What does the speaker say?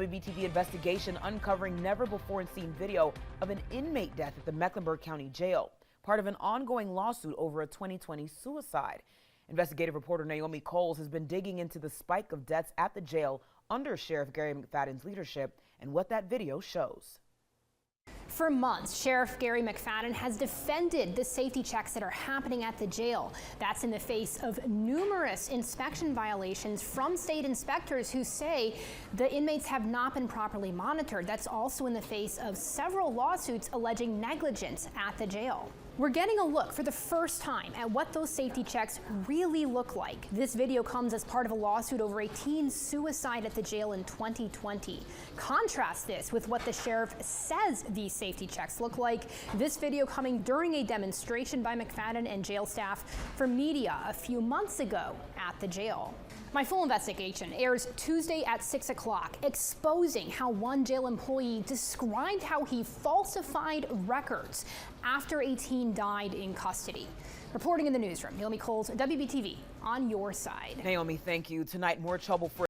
WBTV Investigation uncovering never-before-seen video of an inmate death at the Mecklenburg County Jail, part of an ongoing lawsuit over a 2020 suicide. Investigative reporter Naomi Coles has been digging into the spike of deaths at the jail under Sheriff Gary McFadden's leadership and what that video shows. For months, Sheriff Gary McFadden has defended the safety checks that are happening at the jail. That's in the face of numerous inspection violations from state inspectors who say the inmates have not been properly monitored. That's also in the face of several lawsuits alleging negligence at the jail. We're getting a look for the first time at what those safety checks really look like. This video comes as part of a lawsuit over a teen suicide at the jail in 2020. Contrast this with what the sheriff says these safety checks look like. This video coming during a demonstration by McFadden and jail staff for media a few months ago at the jail. My full investigation airs Tuesday at 6 o'clock, exposing how one jail employee described how he falsified records after a teen died in custody. Reporting in the newsroom, Naomi Coles, WBTV, on your side. Naomi, thank you. Tonight, more trouble for